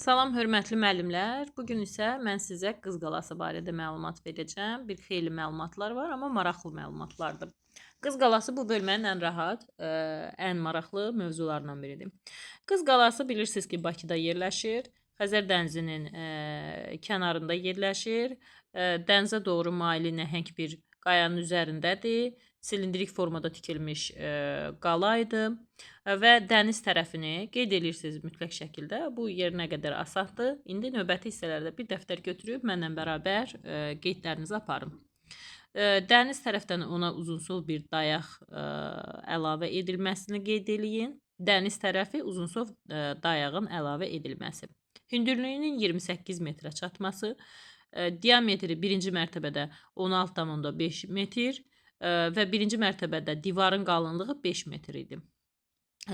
Salam, hörmətli müəllimlər. Bugün isə mən sizə Qız Qalası barədə məlumat verəcəm. Bir xeyli məlumatlar var, amma maraqlı məlumatlardır. Qız Qalası bu bölmənin ən rahat, ən maraqlı mövzularından biridir. Qız Qalası bilirsiniz ki, Bakıda yerləşir. Xəzər dənizinin kənarında yerləşir. Dənizə doğru maili nəhəng bir qayanın üzərindədir. Silindrik formada tikilmiş qala idi. Və dəniz tərəfini qeyd edirsiniz mütləq şəkildə. Bu yer nə qədər asandır. İndi növbəti hissələrdə bir dəftər götürüb mənlə bərabər qeydlərinizi aparın. Dəniz tərəfdən ona uzunsov bir dayaq əlavə edilməsini qeyd eləyin. Dəniz tərəfi uzunsov dayağın əlavə edilməsi. Hündürlüyünün 28 metrə çatması, diametri birinci mərtəbədə 16,5 metr və birinci mərtəbədə divarın qalınlığı 5 metr idi.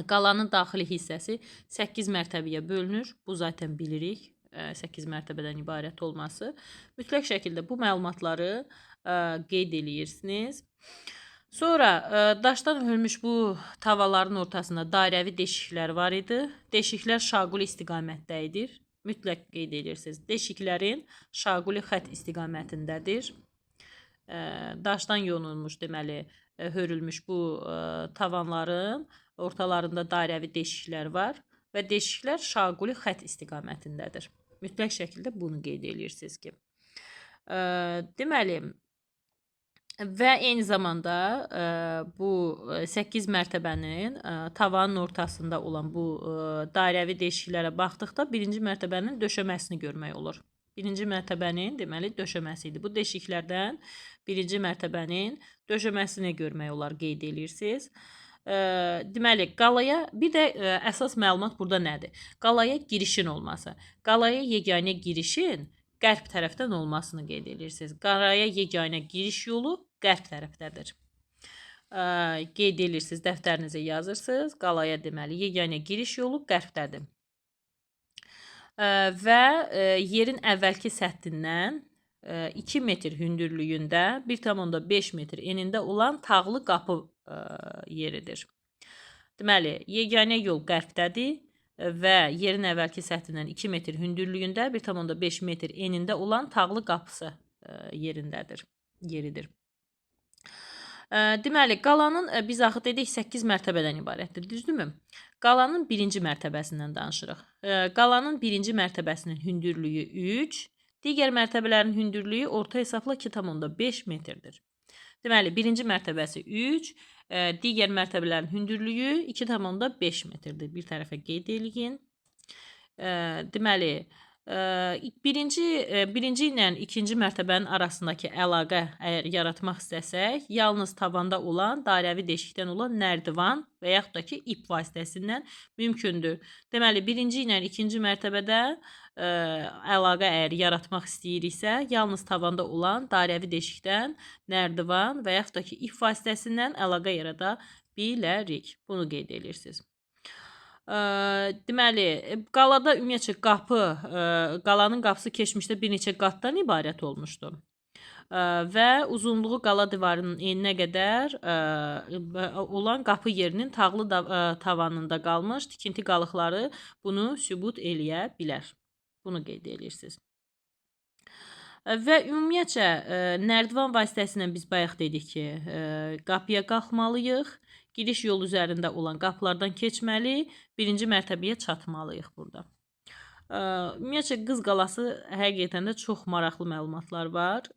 Qalanın daxili hissəsi 8 mərtəbəyə bölünür. Bu zaten bilirik. 8 mərtəbədən ibarət olması. Mütləq şəkildə bu məlumatları qeyd eləyirsiniz. Sonra daşdan hörülmüş bu tavaların ortasında dairəvi deşiklər var idi. Deşiklər şaquli istiqamətdə idi. Mütləq qeyd edirsiniz. Deşiklərin şaquli xətt istiqamətindədir. Daşdan yonulmuş, deməli, hörülmüş bu tavanların ortalarında dairəvi deşiklər var və deşiklər şaquli xətt istiqamətindədir. Mütləq şəkildə bunu qeyd edirsiniz ki. Deməli, və eyni zamanda bu 8 mərtəbənin tavanın ortasında olan bu dairəvi deşiklərə baxdıqda birinci mərtəbənin döşəməsini görmək olur. Birinci mərtəbənin, deməli, döşəməsi idi. Bu deşiklərdən birinci mərtəbənin döşəməsini görmək olar, qeyd edirsiniz. Deməli, qalaya bir də əsas məlumat burada nədir? Qalaya girişin olması. Qalaya yeganə girişin qərb tərəfdən olmasını qeyd edirsiniz. Qalaya yeganə giriş yolu qərb tərəfdədir. Qeyd edirsiniz, dəftərinizə yazırsınız. Qalaya, deməli, yeganə giriş yolu qərbdədir. Və yerin əvvəlki səthindən 2 metr hündürlüyündə 1,5 metr enində olan tağlı qapı yeridir. Deməli, yeganə yol qərbdədir və yerin əvvəlki səthindən 2 metr hündürlüyündə 1,5 metr enində olan tağlı qapısı yeridir. Deməli, qalanın biz axı dedik 8 mərtəbədən ibarətdir, düzdürmü? Qalanın birinci mərtəbəsindən danışırıq. Qalanın birinci mərtəbəsinin hündürlüyü 3, digər mərtəbələrin hündürlüyü orta hesabla 2,5 metrdir. Deməli, birinci mərtəbəsi 3, digər mərtəbələrin hündürlüyü 2,5 metrdir. Bir tərəfə qeyd eləyin. Deməli, birinci ilə ikinci mərtəbənin arasındakı əlaqə əgər yaratmaq istəsək, yalnız tavanda olan dairəvi deşikdən olan nərdivan və yaxud da ki, ip vasitəsindən mümkündür. Deməli, birinci ilə ikinci mərtəbədə əlaqə əgər yaratmaq istəyiriksə, yalnız tavanda olan dairəvi deşikdən nərdivan və yaxud da ki, ip vasitəsindən əlaqə yarada bilərik. Bunu qeyd edirsiniz. Deməli, qalada ümumiyyətcə qapı, qalanın qapısı keçmişdə bir neçə qatdan ibarət olmuşdu. Və uzunluğu qala divarının eninə qədər olan qapı yerinin tağlı tavanında qalmış tikinti qalıqları bunu sübut eləyə bilər. Bunu qeyd edirsiniz. Və ümumiyyətcə, nərdivan vasitəsilə biz bayaq dedik ki, qapıya qalxmalıyıq. Giriş yolu üzərində olan qapılardan keçməli, birinci mərtəbəyə çatmalıyıq burada. Ümumiyyətcə, Qız Qalası həqiqətən də çox maraqlı məlumatlar var.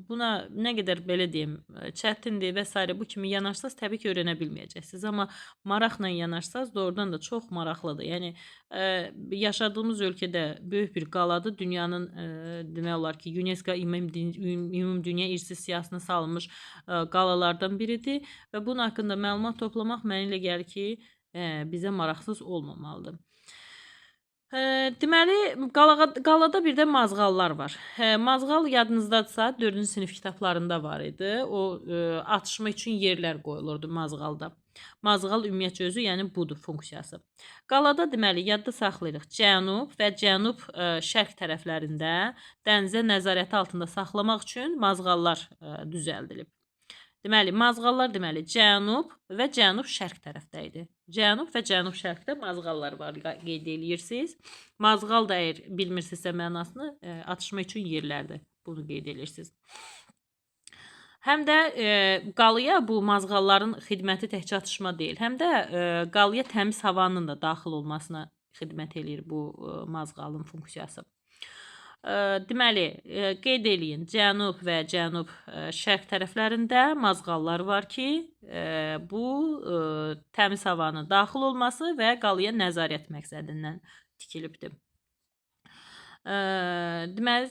Buna nə qədər belə deyim, çətindir və s. bu kimi yanaşsaz təbii ki, öyrənə bilməyəcəksiniz. Amma maraqla yanaşsaz doğrudan da çox maraqlıdır. Yəni, yaşadığımız ölkədə böyük bir qaladır. Dünyanın, demək olar ki, UNESCO Ümumdünya İrsi siyahısına salınmış qalalardan biridir. Və bunun haqqında məlumat toplamaq mənə elə gəlir ki, bizə maraqsız olmamalıdır. Deməli, qalada bir də mazğallar var. Mazğal yadınızdadırsa 4-cü sinif kitablarında var idi. O, atışma üçün yerlər qoyulurdu mazğalda. Mazğal ümumiyyətcə özü, yəni budur funksiyası. Qalada deməli, yadda saxlayırıq. Cənub və cənub-şərq tərəflərində dənizə nəzarəti altında saxlamaq üçün mazğallar düzəldilib. Deməli, mazğallar deməli cənub və cənub-şərq tərəfdə idi. Cənub və cənub-şərqdə mazğallar var, qeyd eləyirsiniz. Mazğal da əgər bilmirsinizsə mənasını, atışma üçün yerlərdir. Bunu qeyd eləyirsiniz. Həm də qalıya bu mazğalların xidməti təkcə atışma deyil, həm də qalıya təmiz havanın da daxil olmasına xidmət eləyir bu mazğalın funksiyası. Deməli, qeyd eləyin, cənub və cənub-şərq tərəflərində mazğallar var ki, bu təmiz havanın daxil olması və qalıya nəzarət məqsədindən tikilibdir. Deməli,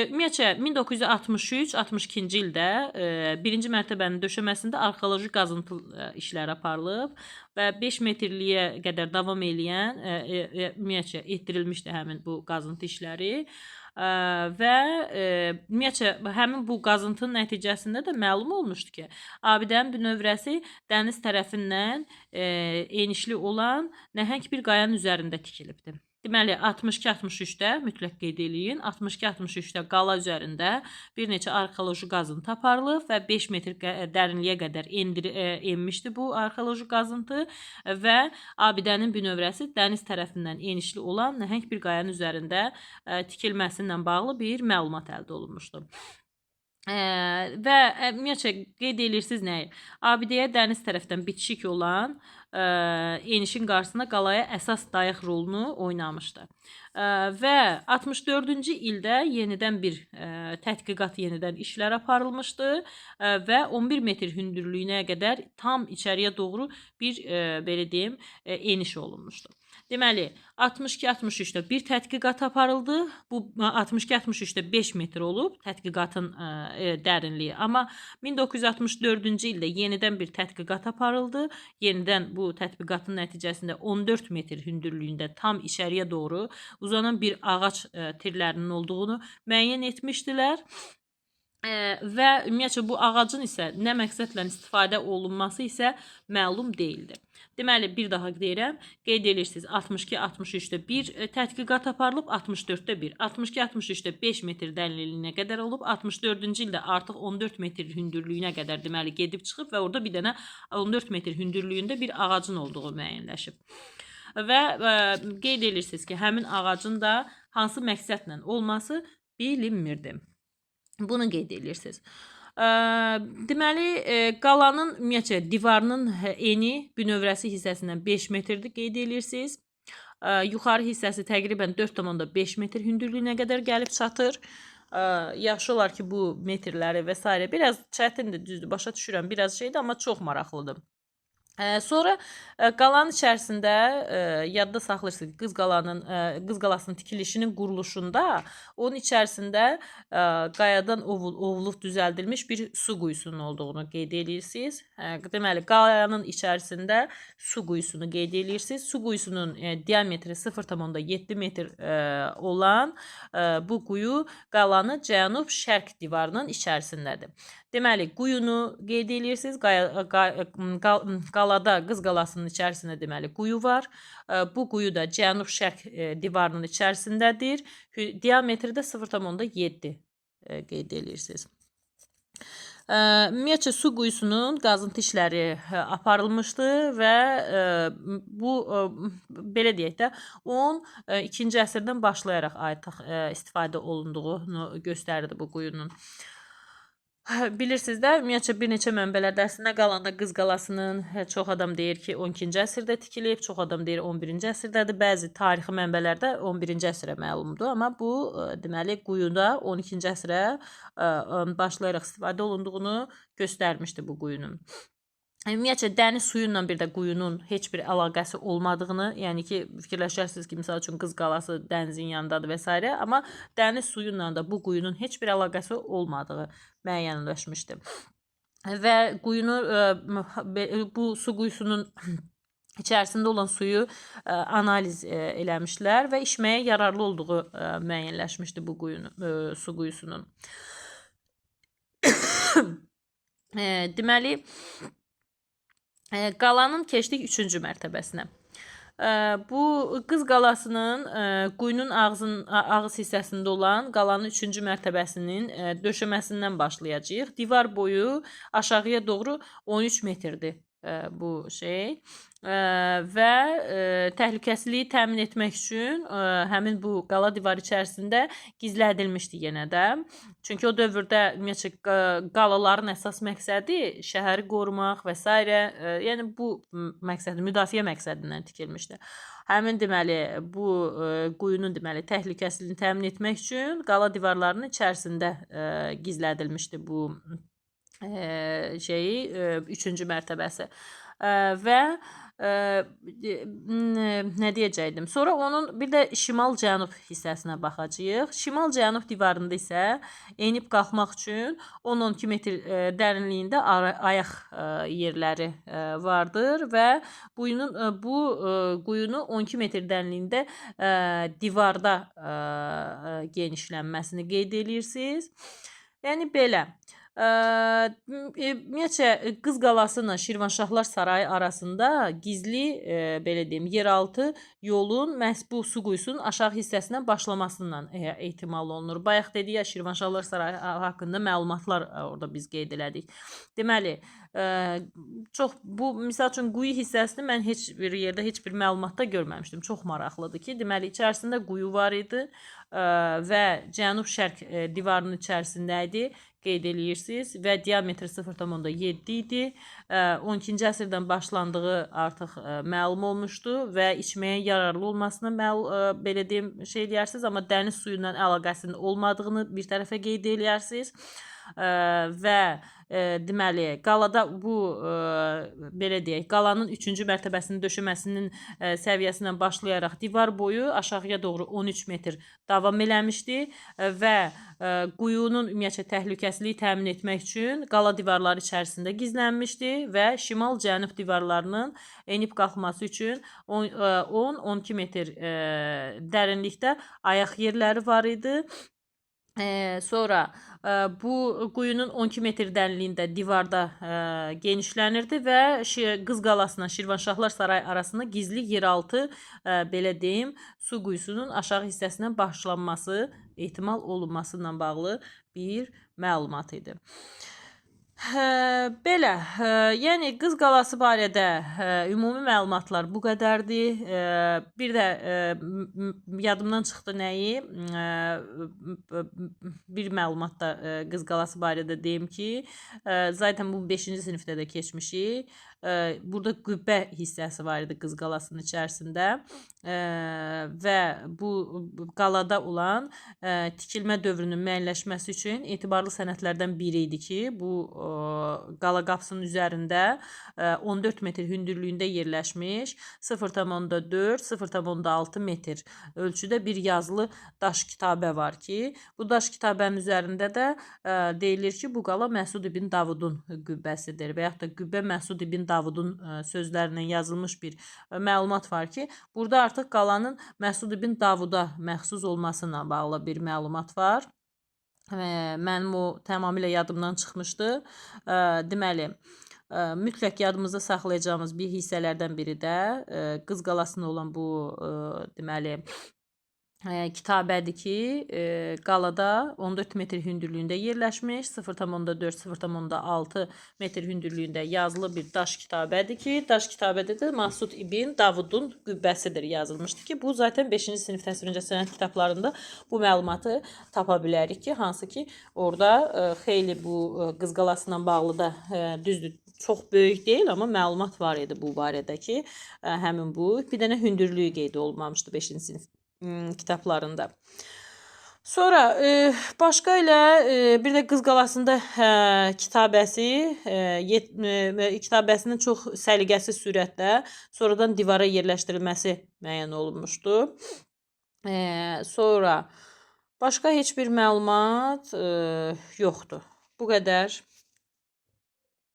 ümumiyyətcə 1963-62-ci ildə 1-ci mərtəbənin döşəməsində arxeoloji qazıntı işləri aparılıb və 5 metrliyə qədər davam eləyən ümumiyyətcə etdirilmişdi həmin bu qazıntı işləri. Və ümumiyyətcə həmin bu qazıntının nəticəsində də məlum olmuşdu ki, abidənin bünövrəsi dəniz tərəfindən enişli olan nəhəng bir qayanın üzərində tikilibdir. Deməli, 62-63-də mütləq qeyd eləyin, 62-63-də qala üzərində bir neçə arxeoloji qazıntı aparılıb və 5 metr dərinliyə qədər enmişdi bu arxeoloji qazıntı və abidənin bünövrəsi dəniz tərəfindən enişli olan nəhəng bir qayanın üzərində tikilməsindən bağlı bir məlumat əldə olunmuşdu. Və ümumiyyətcə qeyd eləyirsiniz nəyi? Abidəyə dəniz tərəfdən bitişik olan enişin qarşısında qalaya əsas dayaq rolunu oynamışdı. Və 64-cü ildə yenidən bir tədqiqat, yenidən işlər aparılmışdı və 11 metr hündürlüyünə qədər tam içəriyə doğru bir belə deyim eniş olunmuşdu. Deməli, 62-63-də bir tədqiqat aparıldı. Bu 62-63-də 5 metr olub tədqiqatın dərinliyi. Amma 1964-cü ildə yenidən bir tədqiqat aparıldı. Yenidən bu tədqiqatın nəticəsində 14 metr hündürlüyündə tam içəriyə doğru uzanan bir ağac tirlərinin olduğunu müəyyən etmişdilər. Və ümumiyyətcə bu ağacın isə nə məqsədlə istifadə olunması isə məlum deyildi. Deməli, bir daha deyirəm, qeyd edirsiniz 62-63-də bir tədqiqat aparılıb, 64-də bir, 62-63-də 5 metr dərinliyinə qədər olub, 64-cü ildə artıq 14 metr hündürlüyünə qədər deməli gedib çıxıb və orada bir dənə 14 metr hündürlüyündə bir ağacın olduğu müəyyənləşib. Və qeyd edirsiniz ki, həmin ağacın da hansı məqsədlə olması bilinmirdi. Bunu qeyd edirsiniz. Deməli, qalanın ümumiyyətcə divarının eni bünövrəsi hissəsindən 5 metrdir qeyd edirsiniz. Yuxarı hissəsi təqribən 4,5 metr hündürlüyünə qədər gəlib çatır. Yaxşı olar ki, bu metrləri və s. biraz çətindir, düzdür, başa düşürəm, biraz şeydir, amma çox maraqlıdır. Sonra qalanın içərisində yadda saxlayırsınız, Qız qalasının tikilişinin quruluşunda onun içərisində qayadan ovulub düzəldilmiş bir su quyusunun olduğunu qeyd edirsiniz. Deməli, qayanın içərisində su quyusunu qeyd edirsiniz. Su quyusunun diametri 0,7 metr olan bu quyu qalanın cənub-şərq divarının içərisindədir. Deməli, quyunu qeyd edirsiniz. Qalada, Qız qalasının içərisində deməli quyu var. Bu quyu da cənub-şərq divarının içərisindədir. Diametri də 0,7 qeyd edirsiniz. Ümumiyyətcə su quyusunun qazıntı işləri aparılmışdı və bu belə deyək də 12-ci əsrdən başlayaraq artıq istifadə olunduğunu göstərirdi bu quyunun. Bilirsiniz də, ümumiyyətcə bir neçə mənbələrdə əslində qalanda Qız qalasının çox adam deyir ki 12-ci əsrdə tikilib, çox adam deyir 11-ci əsrdədir. Bəzi tarixi mənbələrdə 11-ci əsrə məlumdur, amma bu deməli quyuda 12-ci əsrə başlayaraq istifadə olunduğunu göstərmişdi bu quyunun. Ümumiyyətcə dəniz suyu ilə bir də quyunun heç bir əlaqəsi olmadığını, yəni ki, fikirləşərsiniz ki, misal üçün Qız qalası dənizin yanındadır və s. amma dəniz suyu ilə də bu quyunun heç bir əlaqəsi olmadığı müəyyənləşmişdi. Və quyunu bu su quyusunun içərisində olan suyu analiz eləmişlər və içməyə yararlı olduğu müəyyənləşmişdi bu su quyusunun. Deməli, qalanın keçdik 3-cü mərtəbəsinə. Bu Qız Qalasının quyunun ağız hissəsində olan qalanın 3-cü mərtəbəsinin döşəməsindən başlayacağıq. Divar boyu aşağıya doğru 13 metrdir bu şey. Və təhlükəsizliyi təmin etmək üçün həmin bu qala divarı içərisində gizlədilmişdi yenə də. Çünki o dövrdə ümumiyyətcə qalaların əsas məqsədi şəhəri qorumaq və s. Yəni bu məqsəd müdafiə məqsədindən tikilmişdi. Həmin deməli bu quyunun deməli təhlükəsizliyini təmin etmək üçün qala divarlarının içərisində gizlədilmişdi bu şeyi 3-cü mərtəbəsi. Və nə deyəcəkdim? Sonra onun bir də şimal-cənub hissəsinə baxacağıq. Şimal-cənub divarında isə enib qalxmaq üçün 10-12 metr dərinliyində ayaq yerləri vardır və bu quyunu 12 metr dərinliyində divarda genişlənməsini qeyd edirsiniz. Yəni belə. Ümumiyyətcə Qız Qalası ilə Şirvanşahlar Sarayı arasında gizli belə deyim yeraltı yolun məhz bu su quyusunun aşağı hissəsindən başlamasından ehtimal olunur. Bayaq dedik ya Şirvanşahlar Sarayı haqqında məlumatlar orada biz qeyd elədik. Deməli çox bu misal üçün quyu hissəsini mən heç bir yerdə heç bir məlumatda görməmişdim. Çox maraqlıdır ki, deməli içərisində quyu var idi və cənub-şərq divarının içərisində idi. Qeyd eləyirsiniz və diametri 0,7 idi. 12-ci əsrdən başlandığı artıq məlum olmuşdu və içməyə yararlı olmasını belə deyim şey eləyirsiniz, amma dəniz suyu ilə əlaqəsinin olmadığını bir tərəfə qeyd eləyirsiniz. Və deməli qalada bu belə deyək qalanın 3-cü mərtəbəsinin döşəməsinin səviyyəsindən başlayaraq divar boyu aşağıya doğru 13 metr davam eləmişdi və quyunun ümumiyyətcə təhlükəsizliyi təmin etmək üçün qala divarları içərisində gizlənmişdi və şimal-cənub divarlarının enib qalxması üçün 10-12 metr dərinlikdə ayaq yerləri var idi. Sonra bu quyunun 12 metr dərinliyində divarda genişlənirdi və Qız Qalasına Şirvanşahlar Sarayı arasında gizli yeraltı belə deyim su quyusunun aşağı hissəsindən başlanması ehtimal olunması ilə bağlı bir məlumat idi. Belə, yəni Qız Qalası barədə ümumi məlumatlar bu qədərdir. Bir də yadımdan çıxdı nəyi? Bir məlumat da Qız Qalası barədə deyim ki, zaten bu 5-ci sinifdə də keçmişik. Burada qübbə hissəsi var idi Qız Qalasının içərisində və bu qalada olan tikilmə dövrünün müəyyənləşməsi üçün etibarlı sənədlərdən biri idi ki, bu qala qapısının üzərində 14 metr hündürlüyündə yerləşmiş 0,4-0,6 metr ölçüdə bir yazılı daş kitabə var ki, bu daş kitabənin üzərində də deyilir ki, bu qala Məsud ibn Davudun qübbəsidir və yaxud da qübbə Məsud ibn Davudun sözlərindən yazılmış bir məlumat var ki, burada artıq qalanın Məsud ibn Davuda məxsus olmasına bağlı bir məlumat var. Mənim o tamamilə yadımdan çıxmışdı. Deməli, mütləq yadımızda saxlayacağımız bir hissələrdən biri də Qız Qalasında olan bu deməli kitabədir ki, qalada 14 metr hündürlüyündə yerləşmiş, 0,4-0,6 metr hündürlüyündə yazılı bir daş kitabədir ki, daş kitabədə də Məsud ibn Davudun qübbəsidir yazılmışdı ki, bu zaten 5-ci sinif təsvir sənət kitablarında bu məlumatı tapa bilərik ki, hansı ki, orada xeyli bu Qız Qalası ilə bağlı da düzdür, çox böyük deyil, amma məlumat var idi bu barədə ki, həmin bu bir dənə hündürlüyü qeyd olunmamışdı 5-ci sinif kitablarında. Sonra başqa ilə bir də Qız Qalasında kitabəsinin çox səliqəsiz sürətlə sonradan divara yerləşdirilməsi müəyyən olunmuşdu. Sonra başqa heç bir məlumat yoxdur. Bu qədər.